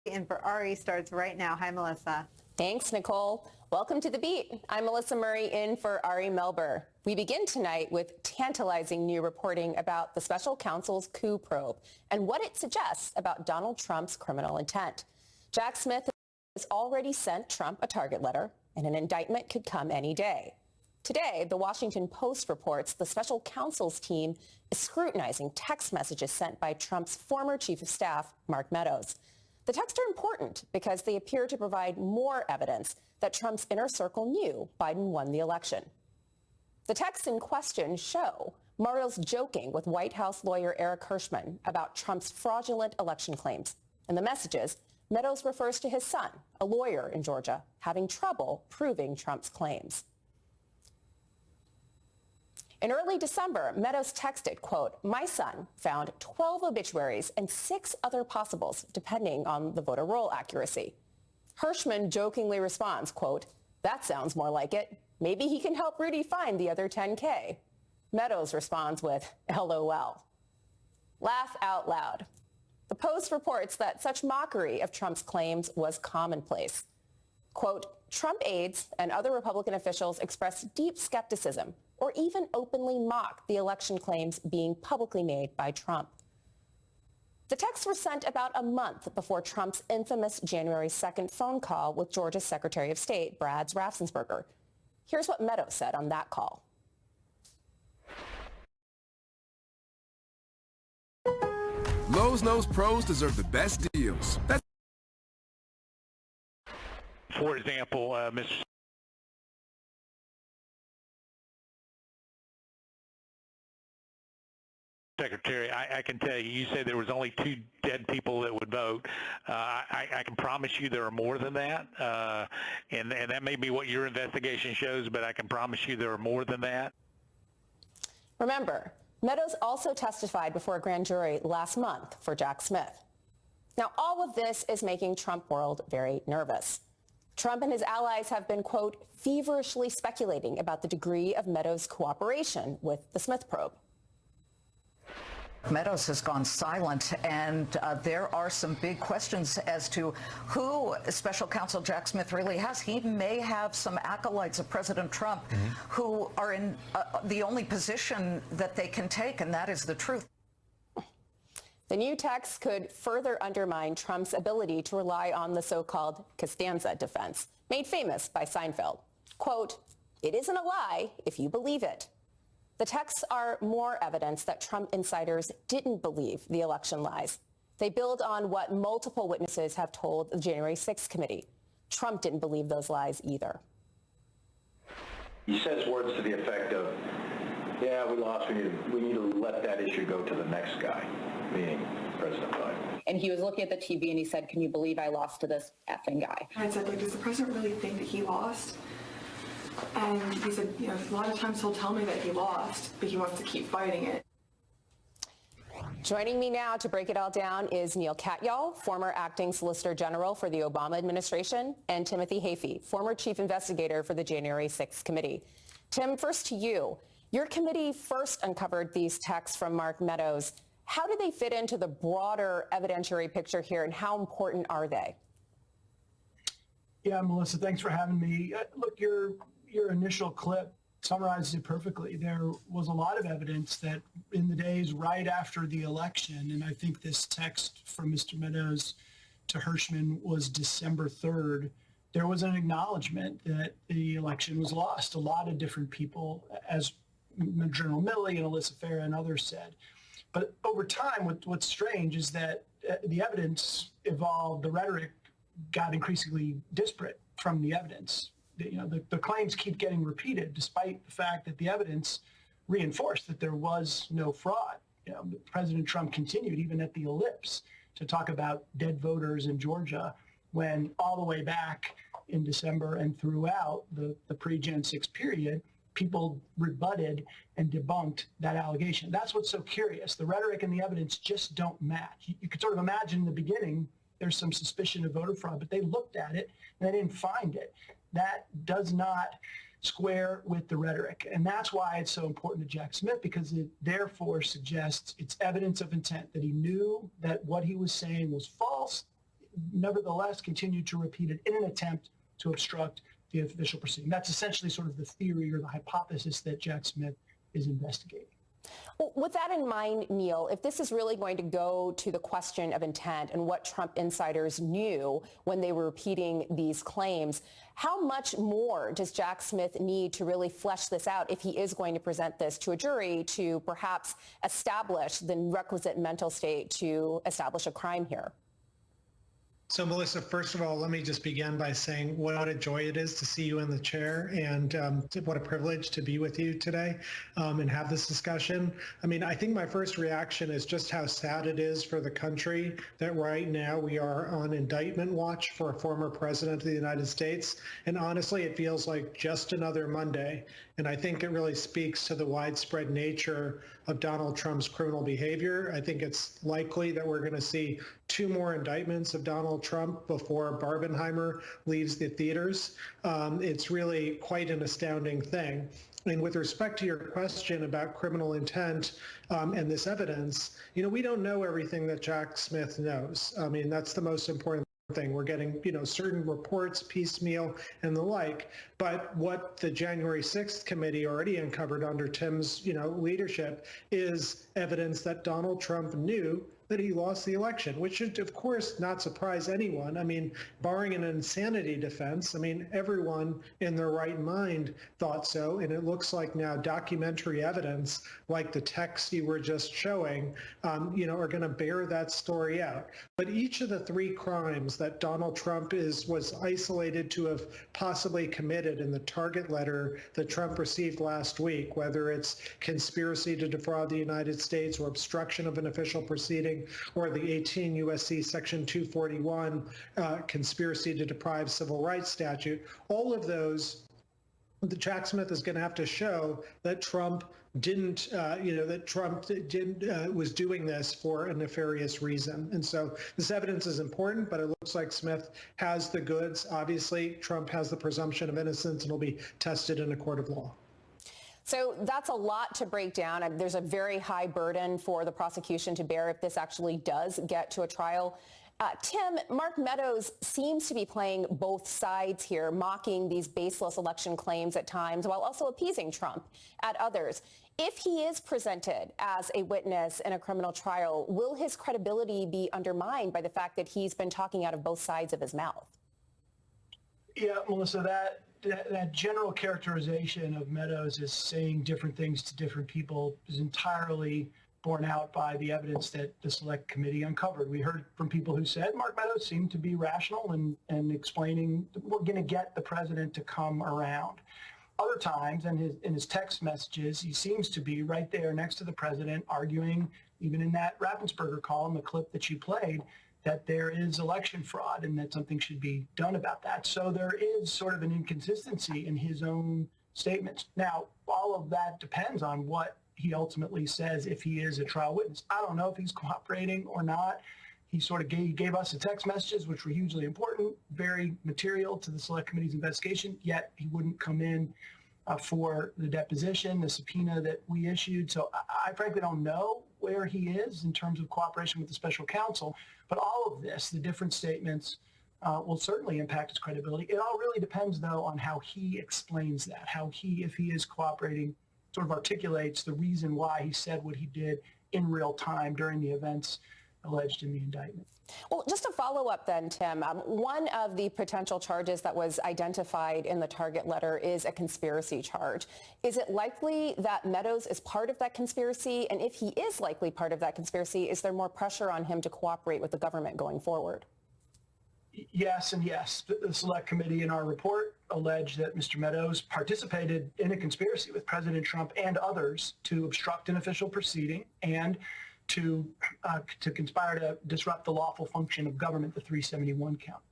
And for Ari starts right now. Hi, Melissa. Thanks, Nicole. Welcome to The Beat. I'm Melissa Murray in for Ari Melber. We begin tonight with tantalizing new reporting about the special counsel's coup probe and what it suggests about Donald Trump's criminal intent. Jack Smith has already sent Trump a target letter, and an indictment could come any day. Today, the Washington Post reports the special counsel's team is scrutinizing text messages sent by Trump's former chief of staff, Mark Meadows. The texts are important because they appear to provide more evidence that Trump's inner circle knew Biden won the election. The texts in question show Meadows joking with White House lawyer Eric Hirschman about Trump's fraudulent election claims. In the messages, Meadows refers to his son, a lawyer in Georgia, having trouble proving Trump's claims. In early December, Meadows texted, quote, "My son found 12 obituaries and 6 other possibles, depending on the voter roll accuracy." Hirschman jokingly responds, quote, "That sounds more like it. Maybe he can help Rudy find the other 10K. Meadows responds with, LOL. Laugh out loud. The Post reports that such mockery of Trump's claims was commonplace. Quote, Trump aides and other Republican officials expressed deep skepticism or even openly mocked the election claims being publicly made by Trump. The texts were sent about a month before Trump's infamous January 2nd phone call with Georgia's Secretary of State, Brad Raffensperger. Here's what Meadows said on that call. Lowe's knows pros deserve the best deals. For example, Mr. Secretary, I can tell you, you said there was only 2 dead people that would vote. I can promise you there are more than that, and that may be what your investigation shows, but I can promise you there are more than that. Remember, Meadows also testified before a grand jury last month for Jack Smith. Now, all of this is making Trump world very nervous. Trump and his allies have been, quote, feverishly speculating about the degree of Meadows' cooperation with the Smith probe. Meadows has gone silent, and there are some big questions as to who Special Counsel Jack Smith really has. He may have some acolytes of President Trump who are in the only position that they can take, and that is the truth. The new text could further undermine Trump's ability to rely on the so-called Costanza defense, made famous by Seinfeld. Quote, it isn't a lie if you believe it. The texts are more evidence that Trump insiders didn't believe the election lies. They build on what multiple witnesses have told the January 6th committee. Trump didn't believe those lies either. He says words to the effect of, yeah, we lost, we need to let that issue go to the next guy, meaning President Biden. And he was looking at the TV and he said, can you believe I lost to this effing guy? I said, like, does the president really think that he lost? And he said, you know, a lot of times he'll tell me that he lost, but he wants to keep fighting it. Joining me now to break it all down is Neil Katyal, former acting Solicitor General for the Obama administration, and Timothy Hafey, former chief investigator for the January 6th committee. Tim, first to you. Your committee first uncovered these texts from Mark Meadows. How do they fit into the broader evidentiary picture here, and how important are they? Yeah, Melissa, thanks for having me. Look, your initial clip summarizes it perfectly. There was a lot of evidence that in the days right after the election, and I think this text from Mr. Meadows to Hirschman was December 3rd, there was an acknowledgement that the election was lost. A lot of different people, as General Milley and Alyssa Farah and others said. But over time, what's strange is that the evidence evolved, the rhetoric got increasingly disparate from the evidence. The claims keep getting repeated despite the fact that the evidence reinforced that there was no fraud. President Trump continued even at the ellipse to talk about dead voters in Georgia when all the way back in December and throughout the pre-Jan 6 period, people rebutted and debunked that allegation. That's what's so curious. The rhetoric and the evidence just don't match. You could sort of imagine in the beginning there's some suspicion of voter fraud, but they looked at it and they didn't find it. That does not square with the rhetoric. And that's why it's so important to Jack Smith, because it therefore suggests it's evidence of intent, that he knew that what he was saying was false. nevertheless continued to repeat it in an attempt to obstruct the official proceeding. That's essentially sort of the theory or the hypothesis that Jack Smith is investigating. Well, with that in mind, Neil, if this is really going to go to the question of intent and what Trump insiders knew when they were repeating these claims, how much more does Jack Smith need to really flesh this out if he is going to present this to a jury to perhaps establish the requisite mental state to establish a crime here? So, Melissa, first of all, let me just begin by saying what a joy it is to see you in the chair, and what a privilege to be with you today and have this discussion. I mean, I think my first reaction is just how sad it is for the country that right now we are on indictment watch for a former president of the United States. And honestly, it feels like just another Monday. And I think it really speaks to the widespread nature of Donald Trump's criminal behavior. I think it's likely that we're going to see 2 more indictments of Donald Trump before Barbenheimer leaves the theaters. It's really quite an astounding thing. And with respect to your question about criminal intent and this evidence, you know, we don't know everything that Jack Smith knows. I mean, that's the most important thing. We're getting, you know, certain reports piecemeal and the like. But what the January 6th committee already uncovered under Tim's, you know, leadership is evidence that Donald Trump knew that he lost the election, which should, of course, not surprise anyone. I mean, barring an insanity defense, I mean, everyone in their right mind thought so. And it looks like now documentary evidence, like the text you were just showing, you know, are going to bear that story out. But each of the 3 crimes that Donald Trump was isolated to have possibly committed in the target letter that Trump received last week, whether it's conspiracy to defraud the United States or obstruction of an official proceeding, or the 18 U.S.C. Section 241 conspiracy to deprive civil rights statute, all of those, the Jack Smith is going to have to show that Trump didn't, was doing this for a nefarious reason. And so this evidence is important, but it looks like Smith has the goods. Obviously, Trump has the presumption of innocence and will be tested in a court of law. So that's a lot to break down. There's a very high burden for the prosecution to bear if this actually does get to a trial. Tim, Mark Meadows seems to be playing both sides here, mocking these baseless election claims at times while also appeasing Trump at others. If he is presented as a witness in a criminal trial, will his credibility be undermined by the fact that he's been talking out of both sides of his mouth? Yeah, Melissa, that general characterization of Meadows as saying different things to different people is entirely borne out by the evidence that the Select Committee uncovered. We heard from people who said Mark Meadows seemed to be rational and explaining we're going to get the president to come around. Other times, in his text messages, he seems to be right there next to the president arguing, even in that Raffensperger call in the clip that you played, that there is election fraud and that something should be done about that. So there is sort of an inconsistency in his own statements. Now, all of that depends on what he ultimately says if he is a trial witness. I don't know if he's cooperating or not. He sort of gave us the text messages, which were hugely important, very material to the Select Committee's investigation, yet he wouldn't come in for the deposition, the subpoena that we issued. So I frankly don't know where he is in terms of cooperation with the special counsel. But all of this, the different statements, will certainly impact his credibility. It all really depends, though, on how he explains that, how he, if he is cooperating, sort of articulates the reason why he said what he did in real time during the events alleged in the indictment. Well, just to follow up then, Tim, one of the potential charges that was identified in the target letter is a conspiracy charge. Is it likely that Meadows is part of that conspiracy? And if he is likely part of that conspiracy, is there more pressure on him to cooperate with the government going forward? Yes and yes. The Select Committee in our report alleged that Mr. Meadows participated in a conspiracy with President Trump and others to obstruct an official proceeding and to conspire to disrupt the lawful function of government, the 371 count.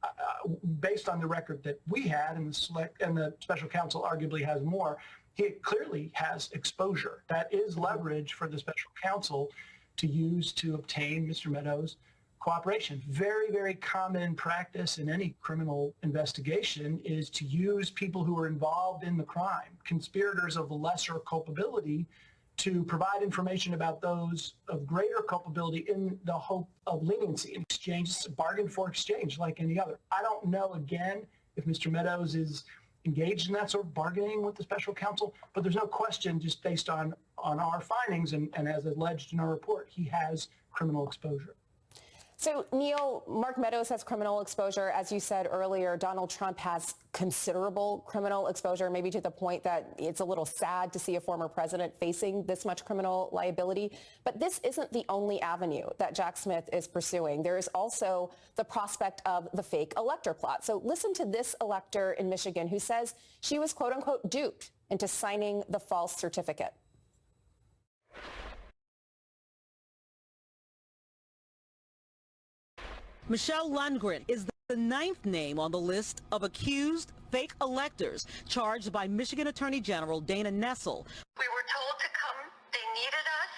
Based on the record that we had, and the special counsel arguably has more, he clearly has exposure. That is leverage for the special counsel to use to obtain Mr. Meadows' cooperation. Very, very common practice in any criminal investigation is to use people who are involved in the crime, conspirators of lesser culpability, to provide information about those of greater culpability in the hope of leniency in exchange. It's a bargain for exchange like any other. I don't know, again, if Mr. Meadows is engaged in that sort of bargaining with the special counsel, but there's no question, just based on our findings and as alleged in our report, he has criminal exposure. So, Neil, Mark Meadows has criminal exposure. As you said earlier, Donald Trump has considerable criminal exposure, maybe to the point that it's a little sad to see a former president facing this much criminal liability. But this isn't the only avenue that Jack Smith is pursuing. There is also the prospect of the fake elector plot. So listen to this elector in Michigan who says she was, quote unquote, duped into signing the false certificate. Michelle Lundgren is the 9th name on the list of accused fake electors charged by Michigan Attorney General Dana Nessel. We were told to come. They needed us,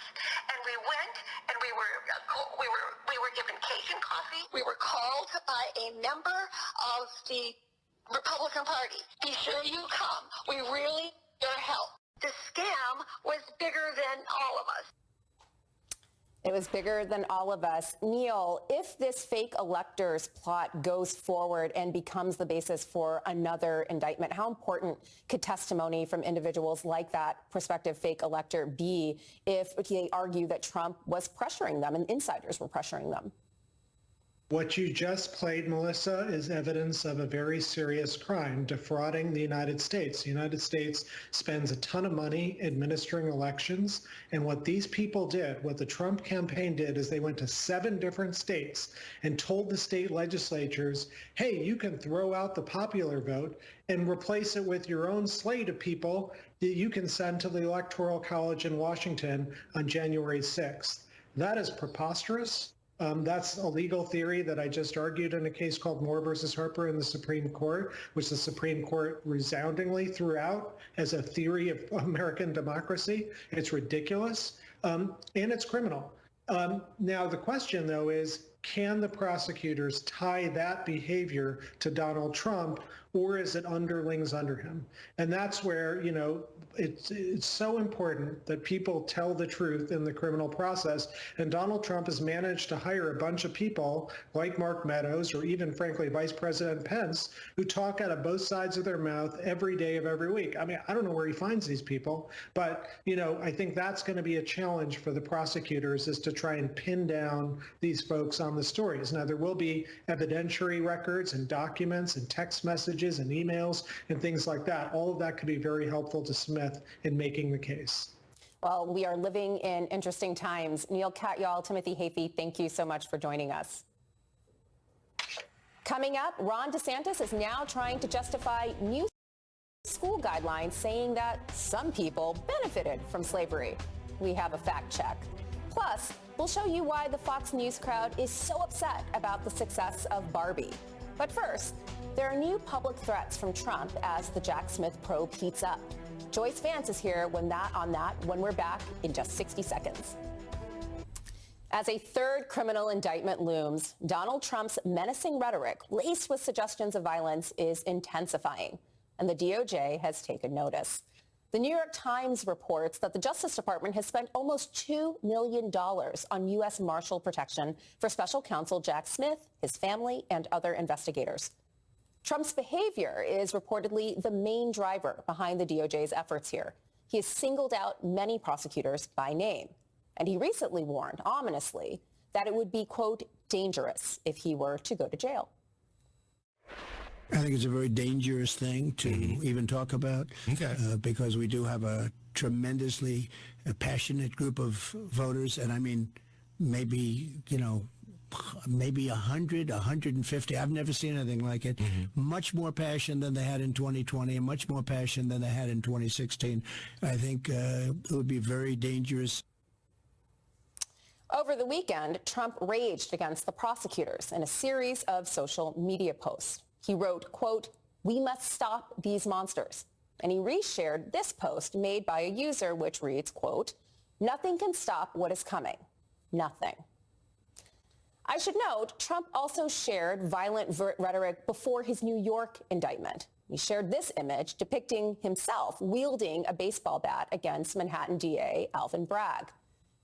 and we went, and we were given cake and coffee. We were called by a member of the Republican Party. Be sure you come. We really need your help. The scam was bigger than all of us. It was bigger than all of us. Neil, if this fake electors plot goes forward and becomes the basis for another indictment, how important could testimony from individuals like that prospective fake elector be if they argue that Trump was pressuring them and insiders were pressuring them? What you just played, Melissa, is evidence of a very serious crime, defrauding the United States. The United States spends a ton of money administering elections, and what these people did, what the Trump campaign did, is they went to 7 different states and told the state legislatures, hey, you can throw out the popular vote and replace it with your own slate of people that you can send to the Electoral College in Washington on January 6th. That is preposterous. That's a legal theory that I just argued in a case called Moore versus Harper in the Supreme Court, which the Supreme Court resoundingly threw out as a theory of American democracy. It's ridiculous, and it's criminal. Now, the question, though, is, can the prosecutors tie that behavior to Donald Trump, or is it underlings under him? And that's where, you know, it's so important that people tell the truth in the criminal process. And Donald Trump has managed to hire a bunch of people like Mark Meadows, or even, frankly, Vice President Pence, who talk out of both sides of their mouth every day of every week. I mean, I don't know where he finds these people, but, you know, I think that's going to be a challenge for the prosecutors, is to try and pin down these folks on the stories. Now, there will be evidentiary records and documents and text messages and emails and things like that. All of that could be very helpful to Smith in making the case. Well, we are living in interesting times. Neil Katyal, Timothy Hafey, thank you so much for joining us. Coming up, Ron DeSantis is now trying to justify new school guidelines saying that some people benefited from slavery. We have a fact check. Plus, we'll show you why the Fox News crowd is so upset about the success of Barbie. But first, there are new public threats from Trump as the Jack Smith probe heats up. Joyce Vance is here when we're back in just 60 seconds. As a third criminal indictment looms, Donald Trump's menacing rhetoric, laced with suggestions of violence, is intensifying, and the DOJ has taken notice. The New York Times reports that the Justice Department has spent almost $2 million on U.S. Marshal protection for special counsel Jack Smith, his family, and other investigators. Trump's behavior is reportedly the main driver behind the DOJ's efforts here. He has singled out many prosecutors by name, and he recently warned, ominously, that it would be, quote, dangerous if he were to go to jail. I think it's a very dangerous thing to even talk about, because we do have a tremendously passionate group of voters, and I mean, maybe, you know, maybe 100, 150. I've never seen anything like it. Much more passion than they had in 2020, and much more passion than they had in 2016. I think it would be very dangerous. Over the weekend, Trump raged against the prosecutors in a series of social media posts. He wrote, quote, "We must stop these monsters." And he reshared this post made by a user, which reads, quote, "Nothing can stop what is coming. Nothing." I should note, Trump also shared violent rhetoric before his New York indictment. He shared this image depicting himself wielding a baseball bat against Manhattan DA Alvin Bragg.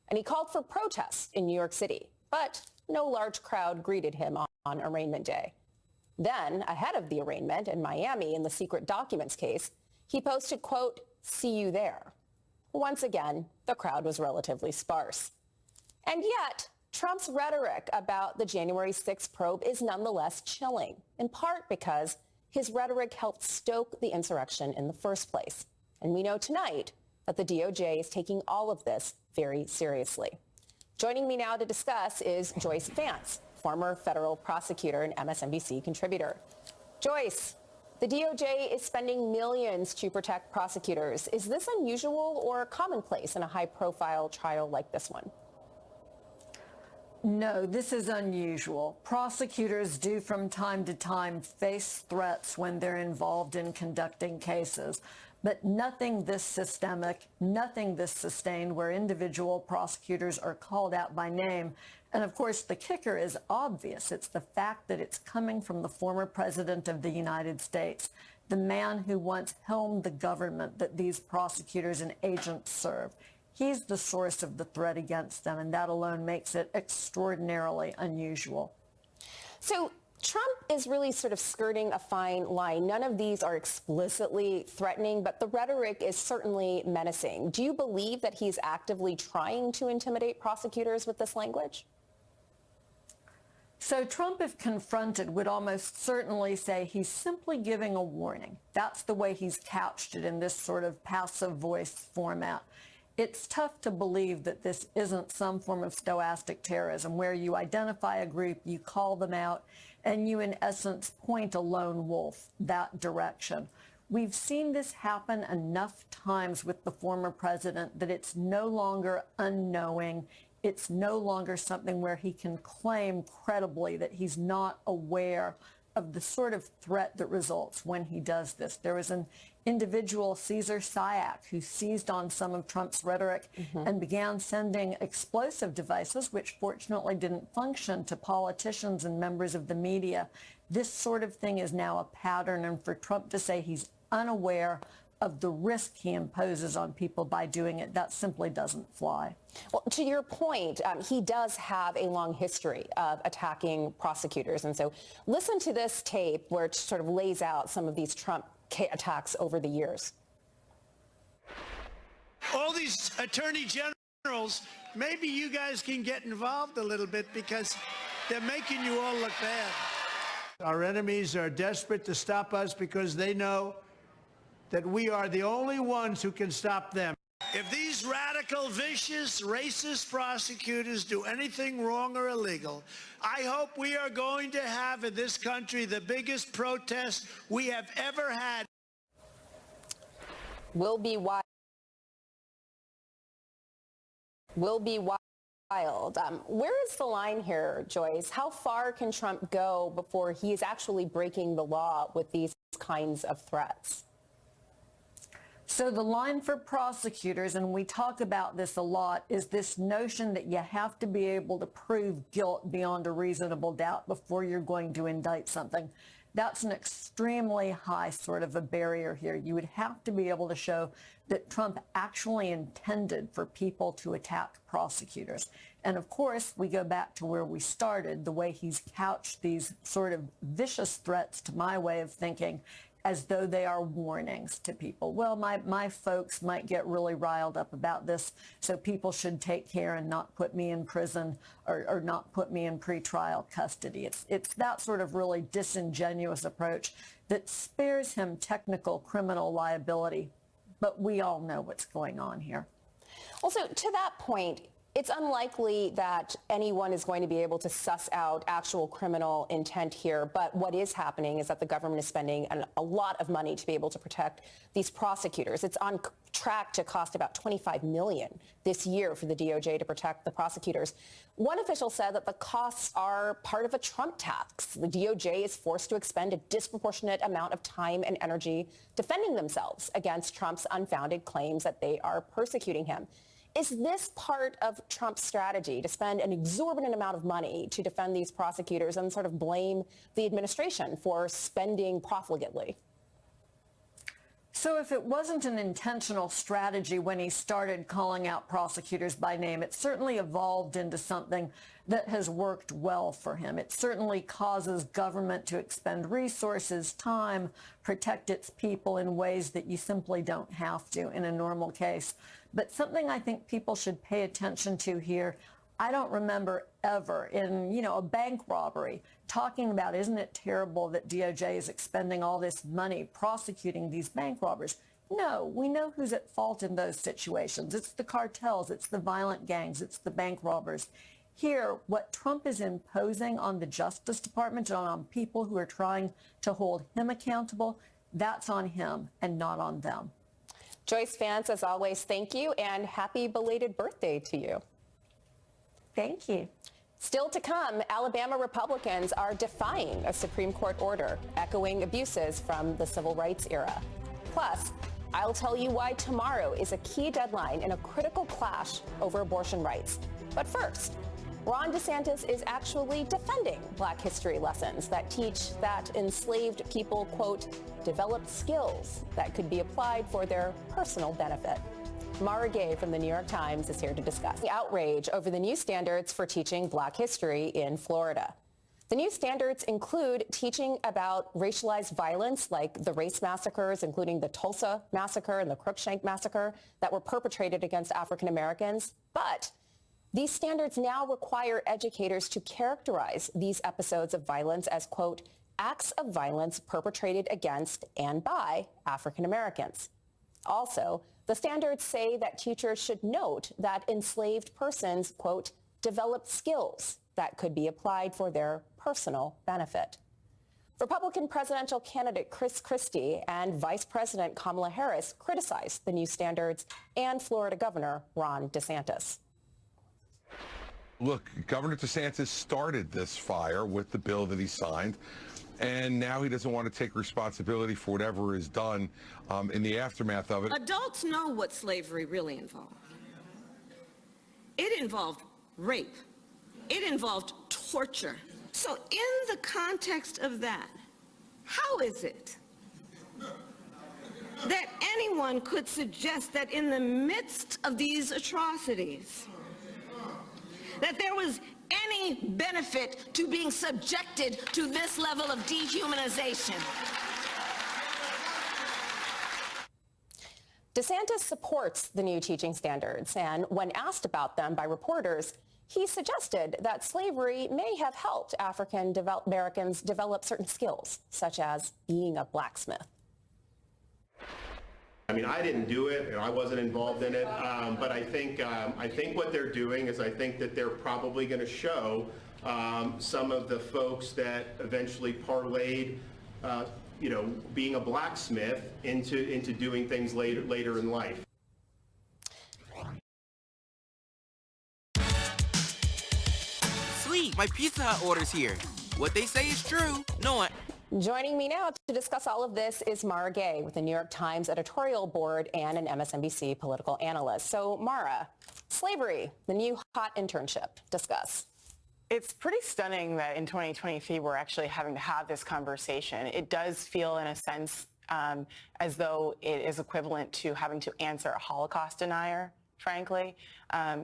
And he called for protests in New York City, but no large crowd greeted him on arraignment day. Then, ahead of the arraignment in Miami in the secret documents case, he posted, quote, "See you there." Once again, the crowd was relatively sparse. And yet, Trump's rhetoric about the January 6th probe is nonetheless chilling, in part because his rhetoric helped stoke the insurrection in the first place. And we know tonight that the DOJ is taking all of this very seriously. Joining me now to discuss is Joyce Vance, former federal prosecutor and MSNBC contributor. Joyce, the DOJ is spending millions to protect prosecutors. Is this unusual or commonplace in a high-profile trial like this one? No, this is unusual. Prosecutors do from time to time face threats when they're involved in conducting cases, but nothing this systemic, nothing this sustained where individual prosecutors are called out by name. And of course, the kicker is obvious. It's the fact that it's coming from the former president of the United States, the man who once helmed the government that these prosecutors and agents serve. He's the source of the threat against them, and that alone makes it extraordinarily unusual. So Trump is really sort of skirting a fine line. None of these are explicitly threatening, but the rhetoric is certainly menacing. Do you believe that he's actively trying to intimidate prosecutors with this language? So Trump, if confronted, would almost certainly say he's simply giving a warning. That's the way he's couched it in this sort of passive voice format. It's tough to believe that this isn't some form of stochastic terrorism where you identify a group, you call them out, and you in essence point a lone wolf that direction. We've seen this happen enough times with the former president that it's no longer unknowing. It's no longer something where he can claim credibly that he's not aware of the sort of threat that results when he does this. There was an individual, Caesar Sayak, who seized on some of Trump's rhetoric and began sending explosive devices, which fortunately didn't function, to politicians and members of the media. This sort of thing is now a pattern, and for Trump to say he's unaware of the risk he imposes on people by doing it, that simply doesn't fly. Well, to your point, he does have a long history of attacking prosecutors. And so listen to this tape where it sort of lays out some of these Trump attacks over the years. All these attorney generals, maybe you guys can get involved a little bit because they're making you all look bad. Our enemies are desperate to stop us because they know that we are the only ones who can stop them. If these radical, vicious, racist prosecutors do anything wrong or illegal, I hope we are going to have in this country the biggest protest we have ever had. Will be wild. Where is the line here, Joyce? How far can Trump go before he is actually breaking the law with these kinds of threats? So the line for prosecutors, and we talk about this a lot, is this notion that you have to be able to prove guilt beyond a reasonable doubt before you're going to indict something. That's an extremely high sort of a barrier here. You would have to be able to show that Trump actually intended for people to attack prosecutors. And of course, we go back to where we started, the way he's couched these sort of vicious threats, to my way of thinking, as though they are warnings to people. Well, my folks might get really riled up about this, so people should take care and not put me in prison or not put me in pretrial custody. It's that sort of really disingenuous approach that spares him technical criminal liability. But we all know what's going on here. Also, to that point, it's unlikely that anyone is going to be able to suss out actual criminal intent here. But what is happening is that the government is spending a lot of money to be able to protect these prosecutors. It's on track to cost about $25 million this year for the DOJ to protect the prosecutors. One official said that the costs are part of a Trump tax. The DOJ is forced to expend a disproportionate amount of time and energy defending themselves against Trump's unfounded claims that they are persecuting him. Is this part of Trump's strategy to spend an exorbitant amount of money to defend these prosecutors and sort of blame the administration for spending profligately? So if it wasn't an intentional strategy when he started calling out prosecutors by name, it certainly evolved into something that has worked well for him. It certainly causes government to expend resources, time, protect its people in ways that you simply don't have to in a normal case. But something I think people should pay attention to here, I don't remember ever in, a bank robbery talking about, isn't it terrible that DOJ is expending all this money prosecuting these bank robbers? No, we know who's at fault in those situations. It's the cartels, it's the violent gangs, it's the bank robbers. Here, what Trump is imposing on the Justice Department and on people who are trying to hold him accountable, that's on him and not on them. Joyce Vance, as always, thank you and happy belated birthday to you. Thank you. Still to come, Alabama Republicans are defying a Supreme Court order, echoing abuses from the civil rights era. Plus, I'll tell you why tomorrow is a key deadline in a critical clash over abortion rights. But first, Ron DeSantis is actually defending Black history lessons that teach that enslaved people, quote, developed skills that could be applied for their personal benefit. Mara Gay from the New York Times is here to discuss the outrage over the new standards for teaching Black history in Florida. The new standards include teaching about racialized violence like the race massacres, including the Tulsa massacre and the Crookshank massacre that were perpetrated against African Americans. But these standards now require educators to characterize these episodes of violence as, quote, acts of violence perpetrated against and by African Americans. Also, the standards say that teachers should note that enslaved persons, quote, developed skills that could be applied for their personal benefit. Republican presidential candidate Chris Christie and Vice President Kamala Harris criticized the new standards and Florida Governor Ron DeSantis. Look, Governor DeSantis started this fire with the bill that he signed, and now he doesn't want to take responsibility for whatever is done in the aftermath of it. Adults know what slavery really involved. It involved rape. It involved torture. So in the context of that, how is it that anyone could suggest that in the midst of these atrocities, that there was any benefit to being subjected to this level of dehumanization? DeSantis supports the new teaching standards, and when asked about them by reporters, he suggested that slavery may have helped African Americans develop certain skills, such as being a blacksmith. I mean, I didn't do it, and I wasn't involved in it, but I think what they're doing is I think that they're probably going to show some of the folks that eventually parlayed, being a blacksmith into doing things later in life. Sweet, my Pizza Hut order's here. What they say is true. No one. Joining me now to discuss all of this is Mara Gay with the New York Times editorial board and an MSNBC political analyst. So Mara, slavery, the new hot internship. Discuss. It's pretty stunning that in 2023 we're actually having to have this conversation. It does feel in a sense as though it is equivalent to having to answer a Holocaust denier, frankly.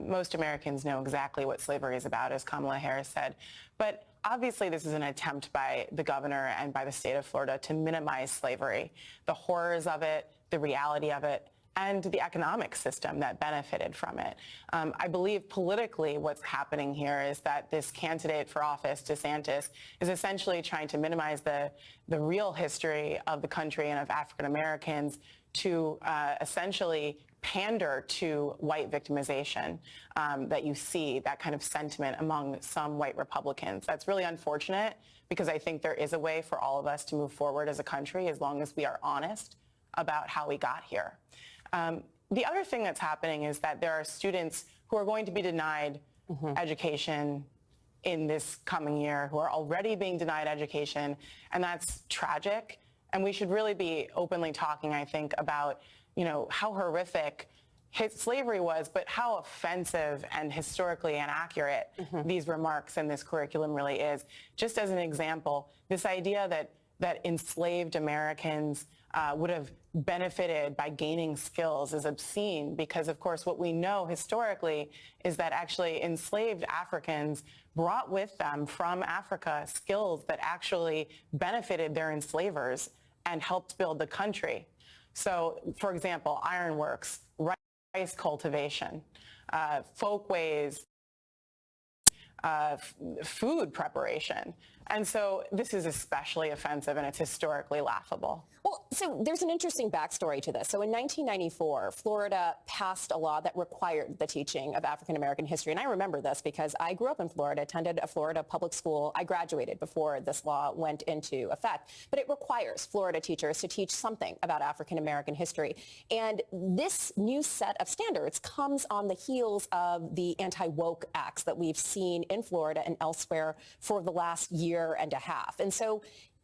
Most Americans know exactly what slavery is about, as Kamala Harris said. But obviously, this is an attempt by the governor and by the state of Florida to minimize slavery, the horrors of it, the reality of it, and the economic system that benefited from it. I believe politically what's happening here is that this candidate for office, DeSantis, is essentially trying to minimize the real history of the country and of African Americans to essentially pander to white victimization that you see, that kind of sentiment among some white Republicans. That's really unfortunate because I think there is a way for all of us to move forward as a country as long as we are honest about how we got here. The other thing that's happening is that there are students who are going to be denied education in this coming year, who are already being denied education, and that's tragic. And we should really be openly talking, I think, about how horrific slavery was, but how offensive and historically inaccurate these remarks and this curriculum really is. Just as an example, this idea that that enslaved Americans would have benefited by gaining skills is obscene because, of course, what we know historically is that actually enslaved Africans brought with them from Africa skills that actually benefited their enslavers and helped build the country. So, for example, ironworks, rice cultivation, folkways, food preparation. And so this is especially offensive and it's historically laughable. Well, so there's an interesting backstory to this. So in 1994, Florida passed a law that required the teaching of African American history. And I remember this because I grew up in Florida, attended a Florida public school. I graduated before this law went into effect. But it requires Florida teachers to teach something about African American history. And this new set of standards comes on the heels of the anti-woke acts that we've seen in Florida and elsewhere for the last year and a half. And so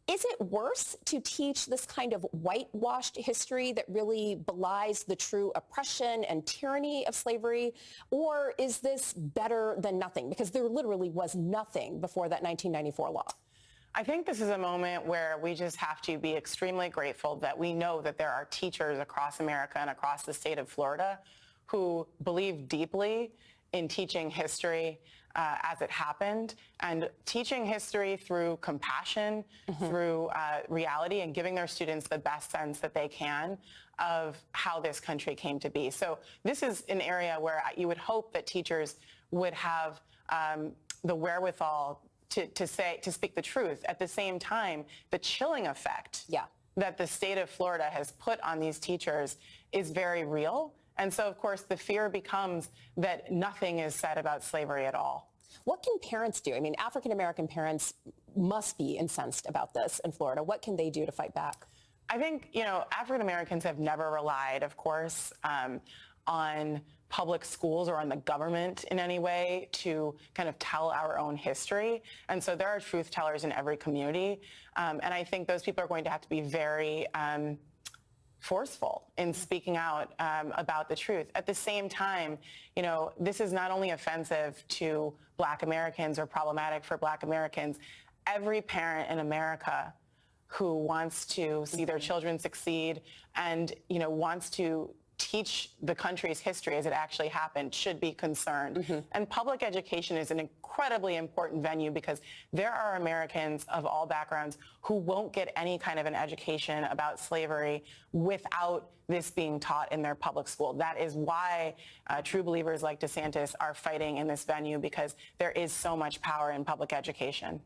is it worse to teach this kind of whitewashed history that really belies the true oppression and tyranny of slavery? Or is this better than nothing? Because there literally was nothing before that 1994 law. I think this is a moment where we just have to be extremely grateful that we know that there are teachers across America and across the state of Florida who believe deeply in teaching history as it happened, and teaching history through compassion, through reality, and giving their students the best sense that they can of how this country came to be. So this is an area where you would hope that teachers would have the wherewithal to speak the truth. At the same time, the chilling effect that the state of Florida has put on these teachers is very real. And so, of course, the fear becomes that nothing is said about slavery at all. What can parents do? I mean, African-American parents must be incensed about this in Florida. What can they do to fight back? I think, African-Americans have never relied, of course, on public schools or on the government in any way to kind of tell our own history. And so there are truth tellers in every community. And I think those people are going to have to be very forceful in speaking out about the truth. At the same time, this is not only offensive to Black Americans or problematic for Black Americans. Every parent in America who wants to see their children succeed and, wants to teach the country's history as it actually happened should be concerned. And public education is an incredibly important venue because there are Americans of all backgrounds who won't get any kind of an education about slavery without this being taught in their public school. That is why true believers like DeSantis are fighting in this venue, because there is so much power in public education.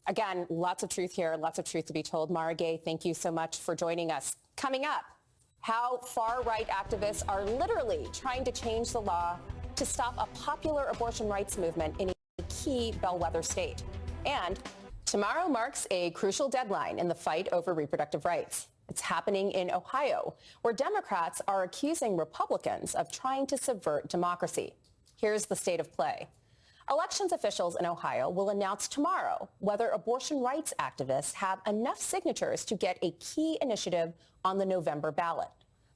Again, lots of truth here, lots of truth to be told. Mara Gay, thank you so much for joining us. Coming up, how far-right activists are literally trying to change the law to stop a popular abortion rights movement in a key bellwether state. And tomorrow marks a crucial deadline in the fight over reproductive rights. It's happening in Ohio, where Democrats are accusing Republicans of trying to subvert democracy. Here's the state of play. Elections officials in Ohio will announce tomorrow whether abortion rights activists have enough signatures to get a key initiative on the November ballot.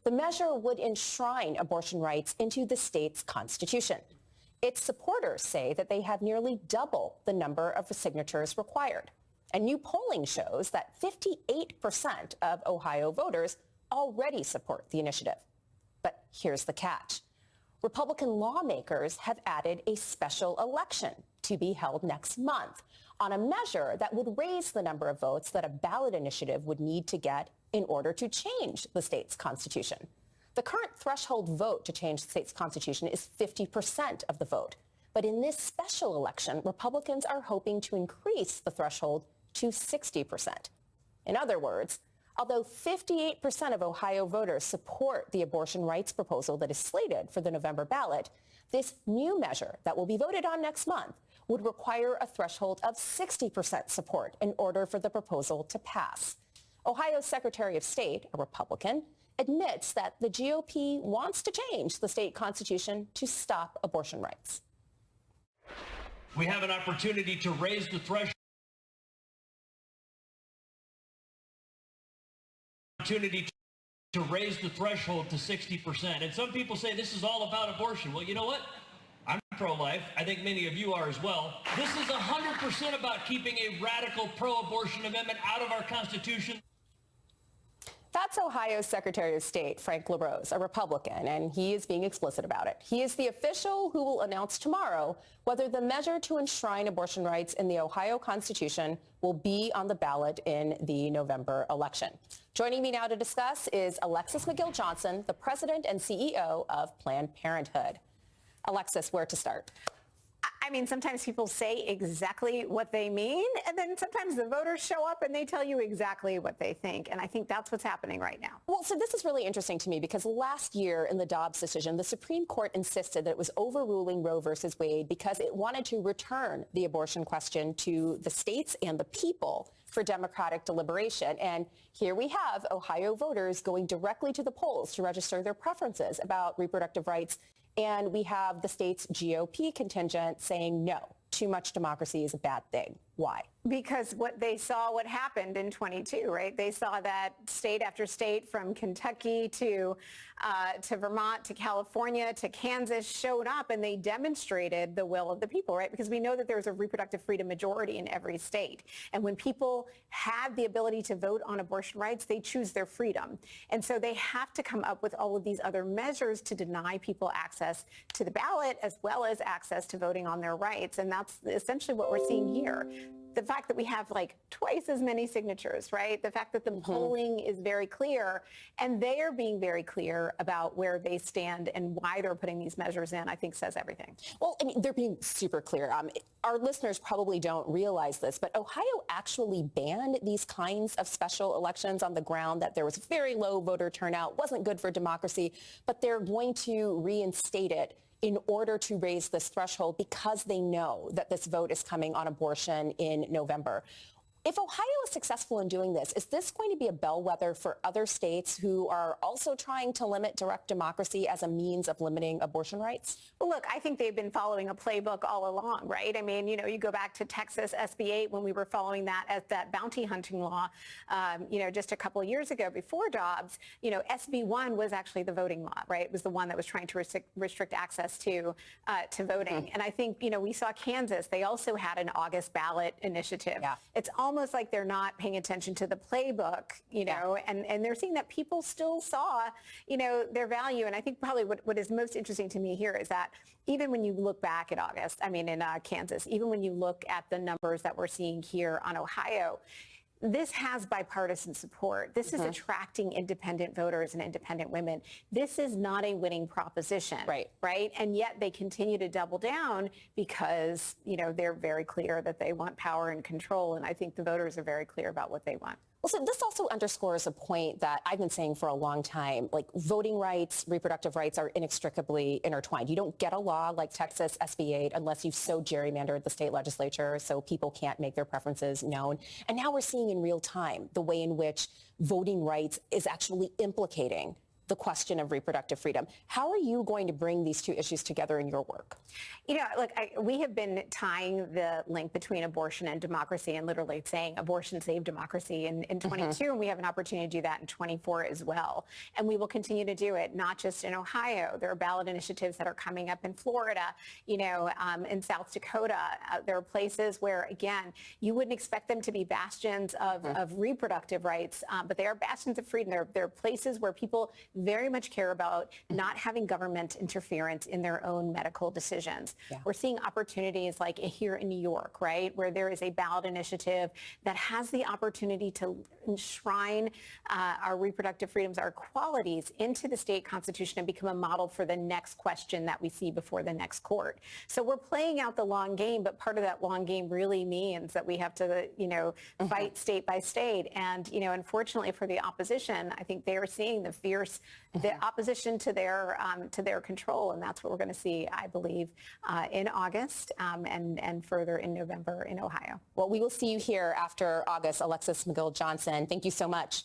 The measure would enshrine abortion rights into the state's constitution. Its supporters say that they have nearly double the number of signatures required. And new polling shows that 58% of Ohio voters already support the initiative. But here's the catch. Republican lawmakers have added a special election to be held next month on a measure that would raise the number of votes that a ballot initiative would need to get in order to change the state's constitution. The current threshold vote to change the state's constitution is 50% of the vote. But in this special election, Republicans are hoping to increase the threshold to 60%. In other words, although 58% of Ohio voters support the abortion rights proposal that is slated for the November ballot, this new measure that will be voted on next month would require a threshold of 60% support in order for the proposal to pass. Ohio's Secretary of State, a Republican, admits that the GOP wants to change the state constitution to stop abortion rights. We have an opportunity to raise the threshold. Opportunity to raise the threshold to 60%. And some people say this is all about abortion. Well, you know what? I'm pro-life. I think many of you are as well. This is 100% about keeping a radical pro-abortion amendment out of our Constitution. That's Ohio's Secretary of State, Frank LaRose, a Republican, and he is being explicit about it. He is the official who will announce tomorrow whether the measure to enshrine abortion rights in the Ohio Constitution will be on the ballot in the November election. Joining me now to discuss is Alexis McGill-Johnson, the president and CEO of Planned Parenthood. Alexis, where to start? I mean, sometimes people say exactly what they mean, and then sometimes the voters show up and they tell you exactly what they think. And I think that's what's happening right now. Well, so this is really interesting to me because last year in the Dobbs decision, the Supreme Court insisted that it was overruling Roe versus Wade because it wanted to return the abortion question to the states and the people for democratic deliberation. And here we have Ohio voters going directly to the polls to register their preferences about reproductive rights. And we have the state's GOP contingent saying, no, too much democracy is a bad thing. Why? Because what happened in 22, right? They saw that state after state, from Kentucky to Vermont to California to Kansas, showed up and they demonstrated the will of the people, right? Because we know that there's a reproductive freedom majority in every state. And when people have the ability to vote on abortion rights, they choose their freedom. And so they have to come up with all of these other measures to deny people access to the ballot as well as access to voting on their rights. And that's essentially what we're seeing here. The fact that we have like twice as many signatures, right? The fact that the polling is very clear, and they are being very clear about where they stand and why they're putting these measures in, I think says everything. Well, I mean, they're being super clear. Our listeners probably don't realize this, but Ohio actually banned these kinds of special elections on the ground that there was very low voter turnout, wasn't good for democracy, but they're going to reinstate it in order to raise this threshold because they know that this vote is coming on abortion in November. If Ohio is successful in doing this, is this going to be a bellwether for other states who are also trying to limit direct democracy as a means of limiting abortion rights? Well, look, I think they've been following a playbook all along, right? I mean, you go back to Texas SB 8 when we were following that as that bounty hunting law, just a couple of years ago before Dobbs. SB 1 was actually the voting law, right? It was the one that was trying to restrict access to voting. And I think, we saw Kansas. They also had an August ballot initiative. Yeah. It's almost like they're not paying attention to the playbook, and they're seeing that people still saw, their value. And I think probably what is most interesting to me here is that even when you look back at August, in Kansas, even when you look at the numbers that we're seeing here on Ohio, this has bipartisan support. This is attracting independent voters and independent women. This is not a winning proposition, right? And yet they continue to double down because, they're very clear that they want power and control. And I think the voters are very clear about what they want. Well, so this also underscores a point that I've been saying for a long time, like voting rights, reproductive rights are inextricably intertwined. You don't get a law like Texas SB 8 unless you've so gerrymandered the state legislature so people can't make their preferences known. And now we're seeing in real time the way in which voting rights is actually implicating the question of reproductive freedom. How are you going to bring these two issues together in your work? Look, we have been tying the link between abortion and democracy and literally saying abortion saved democracy in 22, and we have an opportunity to do that in 24 as well. And we will continue to do it, not just in Ohio. There are ballot initiatives that are coming up in Florida, in South Dakota. There are places where, again, you wouldn't expect them to be bastions of reproductive rights, but they are bastions of freedom. They're places where people very much care about not having government interference in their own medical decisions. Yeah. We're seeing opportunities like here in New York, right, where there is a ballot initiative that has the opportunity to enshrine our reproductive freedoms, our equalities into the state constitution and become a model for the next question that we see before the next court. So we're playing out the long game, but part of that long game really means that we have to, fight state by state. And, unfortunately for the opposition, I think they are seeing the fierce the opposition to their control, and that's what we're going to see, I believe, in August and further in November in Ohio. Well, we will see you here after August, Alexis McGill-Johnson. Thank you so much.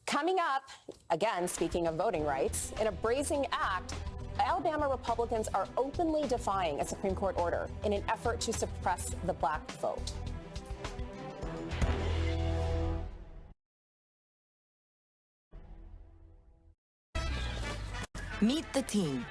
Coming up, again, speaking of voting rights, in a brazen act, Alabama Republicans are openly defying a Supreme Court order in an effort to suppress the black vote. Meet the team.